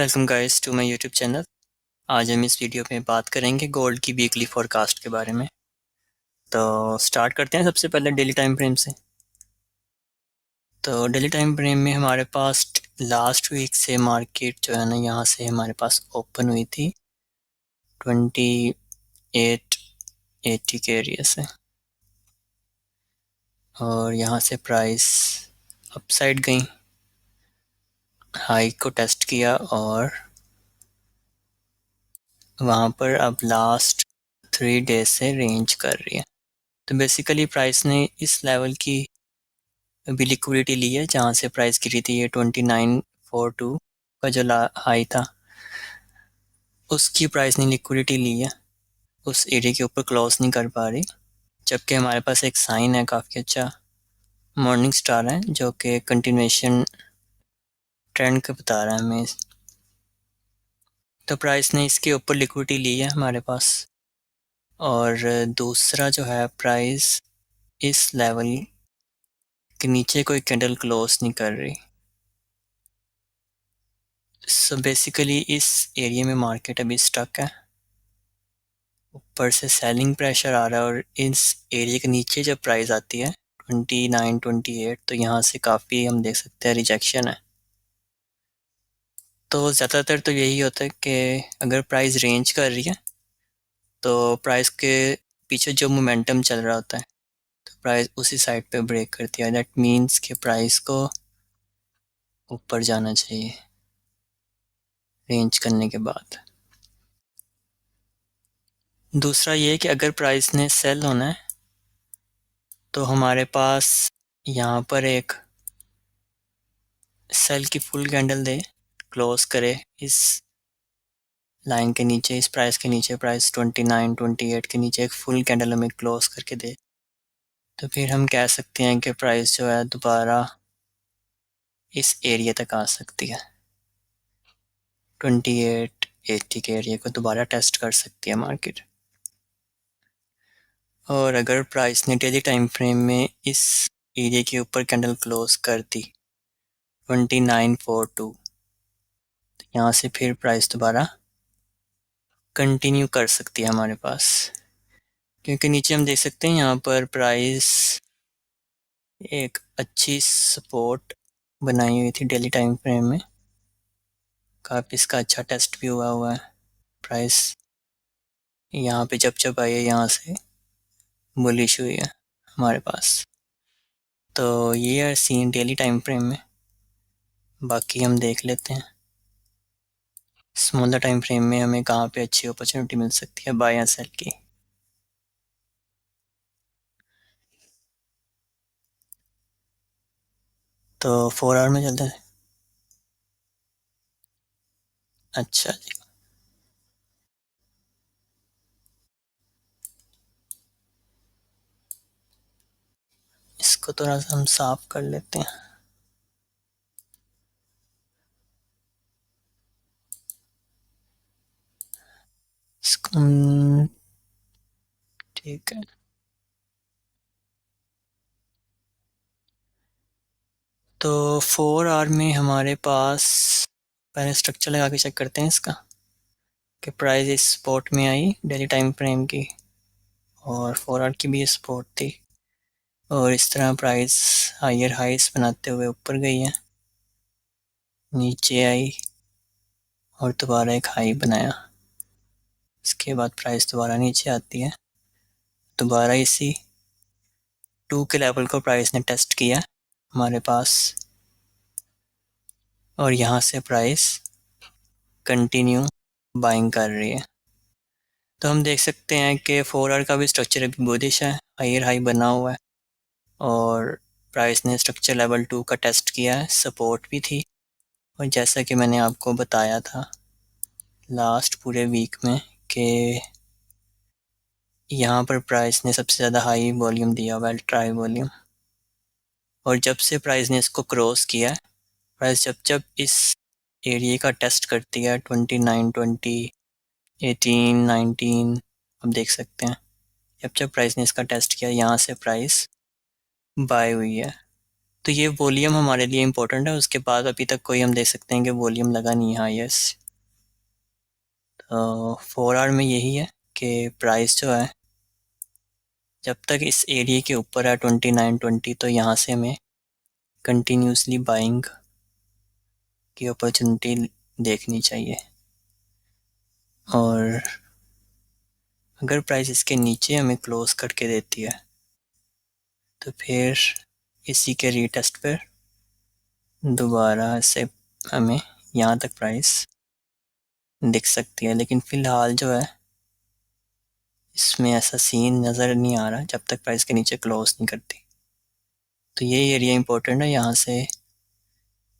Welcome guys to my YouTube channel. आज हम इस वीडियो में बात करेंगे गोल्ड की वीकली फोरकास्ट के बारे में। तो स्टार्ट करते हैं सबसे पहले डेली टाइम फ्रेम से। तो डेली टाइम फ्रेम में हमारे पास लास्ट वीक से मार्केट जो है ना, यहाँ से हमारे पास ओपन हुई थी 2880 के एरिया से, और यहाँ से प्राइस अपसाइड गई, हाई को टेस्ट किया और वहाँ पर अब लास्ट 3 डेज से रेंज कर रही है। तो बेसिकली प्राइस ने इस लेवल की अभी लिक्विडिटी ली है जहाँ से प्राइस गिरी थी। ये 2942 का जो हाई था उसकी प्राइस ने लिक्विडिटी ली है, उस एरिया के ऊपर क्लोज नहीं कर पा रही। जबकि हमारे पास एक साइन है काफ़ी अच्छा, मॉर्निंग स्टार है, जो कि कंटिन्यूएशन ट्रेंड का बता रहा है हमें। तो प्राइस ने इसके ऊपर लिक्विडिटी ली है हमारे पास। और दूसरा जो है, प्राइस इस लेवल के नीचे कोई कैंडल क्लोज नहीं कर रही। सो बेसिकली इस एरिया में मार्केट अभी स्टक है, ऊपर से सेलिंग प्रेशर आ रहा है, और इस एरिया के नीचे जब प्राइस आती है 29-28, तो यहाँ से काफ़ी हम देख सकते हैं रिजेक्शन है। तो ज़्यादातर तो यही होता है कि अगर प्राइस रेंज कर रही है तो प्राइस के पीछे जो मोमेंटम चल रहा होता है तो प्राइस उसी साइड पे ब्रेक करती है। दैट मीन्स कि प्राइस को ऊपर जाना चाहिए रेंज करने के बाद। दूसरा ये कि अगर प्राइस ने सेल होना है तो हमारे पास यहाँ पर एक सेल की फुल कैंडल दे, क्लोज करे इस लाइन के नीचे, इस प्राइस के नीचे, प्राइस 29-28 के नीचे एक फुल कैंडल हमें क्लोज करके दे, तो फिर हम कह सकते हैं कि प्राइस जो है दोबारा इस एरिया तक आ सकती है, 2880 के एरिया को दोबारा टेस्ट कर सकती है मार्केट। और अगर प्राइस ने डेली टाइम फ्रेम में इस एरिया के ऊपर कैंडल क्लोज कर दी 2942, तो यहाँ से फिर प्राइस दोबारा कंटिन्यू कर सकती है हमारे पास, क्योंकि नीचे हम देख सकते हैं यहाँ पर प्राइस एक अच्छी सपोर्ट बनाई हुई थी डेली टाइम फ्रेम में, काफ़ी इसका अच्छा टेस्ट भी हुआ है। प्राइस यहाँ पे जब जब आई है यहाँ से बुलिश हुई है हमारे पास। तो ये है सीन डेली टाइम फ्रेम में। बाकी हम देख लेते हैं स्मॉलर टाइम फ्रेम में हमें कहाँ पे अच्छी अपॉर्चुनिटी मिल सकती है बाय या सेल की। तो 4 आवर में चलते हैं। अच्छा जी, इसको थोड़ा सा हम साफ कर लेते हैं। इसको ठीक है। तो 4 आवर में हमारे पास पहले स्ट्रक्चर लगा के चेक करते हैं इसका, कि प्राइस इस स्पॉट में आई डेली टाइम फ्रेम की, और 4 आवर की भी सपोर्ट थी, और इस तरह प्राइस हायर हाइस बनाते हुए ऊपर गई है, नीचे आई और दोबारा एक हाई बनाया। इसके बाद प्राइस दोबारा नीचे आती है, दोबारा इसी 2 के लेवल को प्राइस ने टेस्ट किया हमारे पास, और यहाँ से प्राइस कंटिन्यू बाइंग कर रही है। तो हम देख सकते हैं कि 4 आवर का भी स्ट्रक्चर अभी बुलिश है, हायर हाई बना हुआ है, और प्राइस ने स्ट्रक्चर लेवल 2 का टेस्ट किया है, सपोर्ट भी थी। और जैसा कि मैंने आपको बताया था लास्ट पूरे वीक में कि यहाँ पर प्राइस ने सबसे ज़्यादा हाई वॉल्यूम दिया हुआ है, ट्राई वॉल्यूम, और जब से प्राइस ने इसको क्रॉस किया है, प्राइस जब जब इस एरिया का टेस्ट करती है 29-20, 18-19, आप देख सकते हैं जब जब प्राइस ने इसका टेस्ट किया यहाँ से प्राइस बाय हुई है। तो ये वॉल्यूम हमारे लिए इम्पोर्टेंट है, उसके बाद अभी तक कोई हम देख सकते हैं कि वॉल्यूम लगा नहीं है। हाँ यस, तो 4 आवर में यही है कि प्राइस जो है जब तक इस एरिया के ऊपर है 2920, तो यहाँ से हमें कंटिन्यूसली बाइंग की अपॉर्चुनिटी देखनी चाहिए। और अगर प्राइस इसके नीचे हमें क्लोज करके देती है तो फिर इसी के रीटेस्ट पर दोबारा से हमें यहाँ तक प्राइस दिख सकती है। लेकिन फ़िलहाल जो है इसमें ऐसा सीन नज़र नहीं आ रहा जब तक प्राइस के नीचे क्लोज नहीं करती। तो ये एरिया इंपॉर्टेंट है, यहाँ से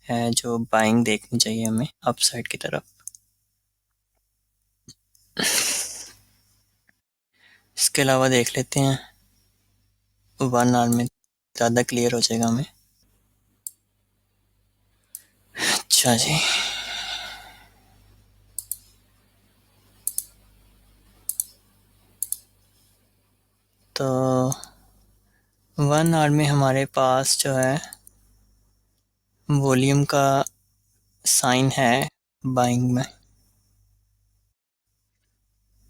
है जो बाइंग देखनी चाहिए हमें अपसाइड की तरफ। इसके अलावा देख लेते हैं 1 आवर में, ज़्यादा क्लियर हो जाएगा हमें। अच्छा जी, तो 1 आवर में हमारे पास जो है वॉल्यूम का साइन है बाइंग में।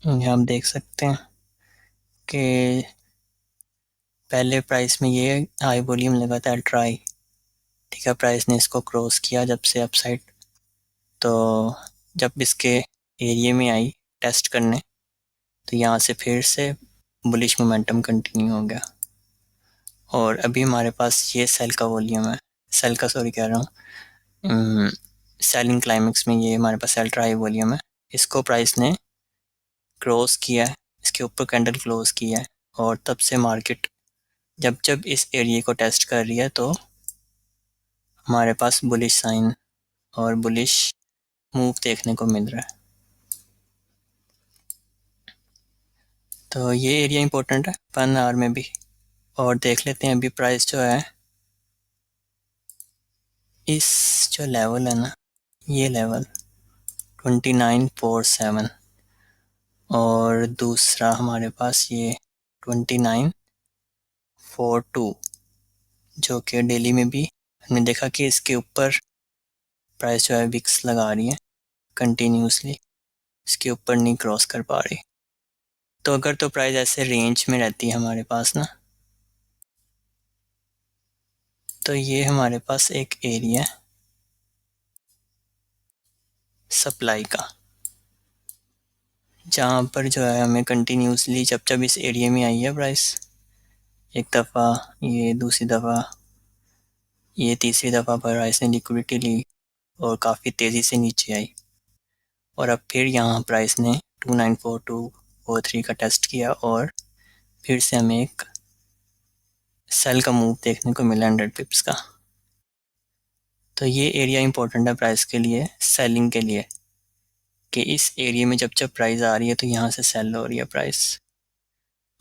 यहाँ हम देख सकते हैं कि पहले प्राइस में ये हाई वॉल्यूम लगा था ट्राई, ठीक है, प्राइस ने इसको क्रॉस किया जब से अपसाइड, तो जब इसके एरिया में आई टेस्ट करने तो यहाँ से फिर से बुलिश मोमेंटम कंटिन्यू हो गया। और अभी हमारे पास ये सेल का वॉल्यूम है, सेल का सॉरी कह रहा हूँ, सेलिंग क्लाइमेक्स में ये हमारे पास अल्ट्रा हाई वॉल्यूम है। इसको प्राइस ने क्रॉस किया है, इसके ऊपर कैंडल क्लोज किया है, और तब से मार्केट जब जब इस एरिया को टेस्ट कर रही है तो हमारे पास बुलिश साइन और बुलिश मूव देखने को मिल रहा है। तो ये एरिया इंपॉर्टेंट है 1 आवर में भी। और देख लेते हैं अभी प्राइस जो है इस जो लेवल है ना, ये लेवल 2947 और दूसरा हमारे पास ये 2942, जो कि डेली में भी हमने देखा कि इसके ऊपर प्राइस जो है विक्स लगा रही है कंटिन्यूसली, इसके ऊपर नहीं क्रॉस कर पा रही। तो अगर तो प्राइस ऐसे रेंज में रहती है हमारे पास ना, तो ये हमारे पास एक एरिया है सप्लाई का, जहाँ पर जो है हमें कंटिन्यूसली जब जब इस एरिया में आई है प्राइस, एक दफ़ा, ये दूसरी दफ़ा, ये तीसरी दफ़ा पर प्राइस ने लिक्विडिटी ली और काफ़ी तेज़ी से नीचे आई, और अब फिर यहाँ प्राइस ने 294243 का टेस्ट किया और फिर से हमें एक सेल का मूव देखने को मिला 100 पिप्स का। तो ये एरिया इंपॉर्टेंट है प्राइस के लिए, सेलिंग के लिए, कि इस एरिया में जब जब प्राइस आ रही है तो यहाँ से सेल हो रही है प्राइस,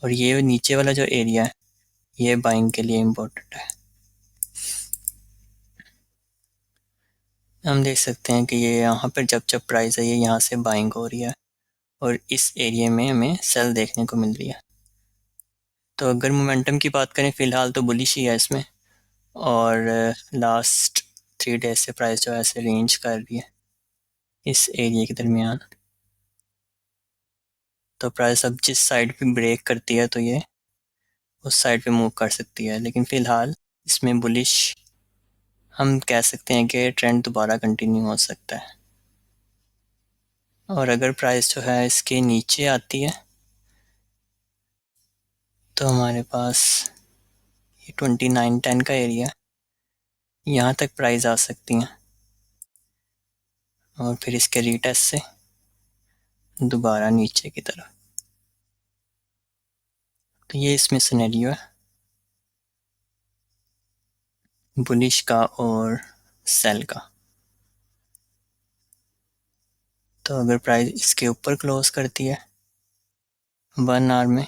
और ये नीचे वाला जो एरिया है ये बाइंग के लिए इम्पोर्टेंट है। हम देख सकते हैं कि ये यहाँ पर जब जब प्राइस है ये यहाँ से बाइंग हो रही है और इस एरिया में हमें सेल देखने को मिल रही है। तो अगर मोमेंटम की बात करें फ़िलहाल तो बुलिश ही है इसमें, और लास्ट 3 डेज से प्राइस जो है ऐसे रेंज कर रही है इस एरिया के दरमियान। तो प्राइस अब जिस साइड पे ब्रेक करती है तो ये उस साइड पे मूव कर सकती है, लेकिन फ़िलहाल इसमें बुलिश हम कह सकते हैं कि ट्रेंड दोबारा कंटिन्यू हो सकता है। और अगर प्राइस जो है इसके नीचे आती है तो हमारे पास ये 2910 का एरिया, यहाँ तक प्राइस आ सकती हैं और फिर इसके रीटेस्ट से दोबारा नीचे की तरफ। तो ये इसमें सिनेरियो है बुलिश का और सेल का। तो अगर प्राइस इसके ऊपर क्लोज करती है 1 आवर में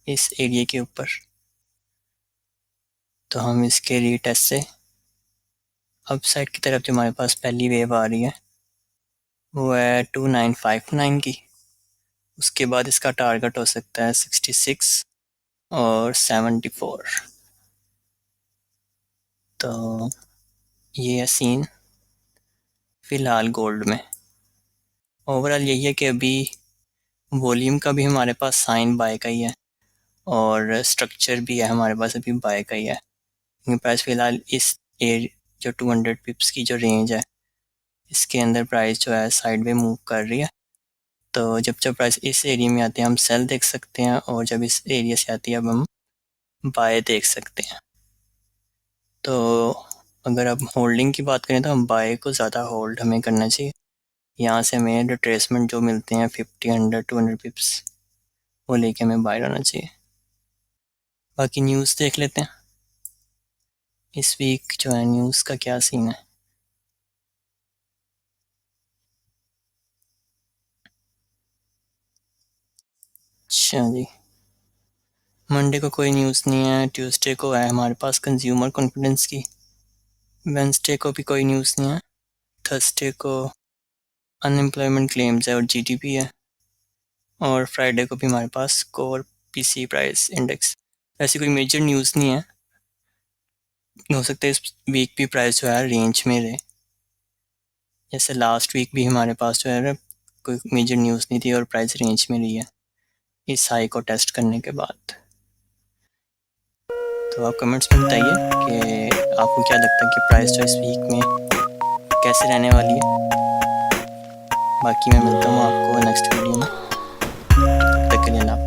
इस एरिया के ऊपर, तो हम इसके रीटेस्ट से अपसाइड की तरफ जो हमारे पास पहली वेव आ रही है वो है 2959 की। उसके बाद इसका टारगेट हो सकता है 66 और 74। तो ये है सीन फ़िलहाल गोल्ड में। ओवरऑल यही है कि अभी वॉल्यूम का भी हमारे पास साइन बाय का ही है और स्ट्रक्चर भी है हमारे पास अभी बाय का ही है। मेरे पास फ़िलहाल इस जो 200 पिप्स की जो रेंज है इसके अंदर प्राइस जो है साइड में मूव कर रही है। तो जब जब प्राइस इस एरिया में आते हैं हम सेल देख सकते हैं और जब इस एरिया से आती है अब हम बाय देख सकते हैं। तो अगर अब होल्डिंग की बात करें तो हम बाय को ज़्यादा होल्ड हमें करना चाहिए। यहाँ से हमें रिट्रेसमेंट जो मिलते हैं 50, 100, 200 पिप्स वो लेके हमें बाय रहना चाहिए। बाकी न्यूज़ देख लेते हैं इस वीक जो है न्यूज़ का क्या सीन है। अच्छा जी, मंडे को कोई न्यूज़ नहीं है। ट्यूसडे को है हमारे पास कंज्यूमर कॉन्फिडेंस की। वेंसडे को भी कोई न्यूज़ नहीं है। थर्सडे को अनएम्प्लॉयमेंट क्लेम्स है और जीडीपी है। और फ्राइडे को भी हमारे पास कोर पीसी प्राइस इंडेक्स। ऐसी कोई मेजर न्यूज़ नहीं है। हो सकता है इस वीक भी प्राइस जो है रेंज में रहे। जैसे लास्ट वीक भी हमारे पास जो है कोई मेजर न्यूज़ नहीं थी और प्राइस रेंज में रही है इस हाई को टेस्ट करने के बाद। तो आप कमेंट्स में बताइए कि आपको क्या लगता है कि प्राइस जो इस वीक में कैसे रहने वाली है। बाकी मैं मिलता हूँ आपको नेक्स्ट वीडियो में। तब तक के लिए अल्लाह हाफ़िज़।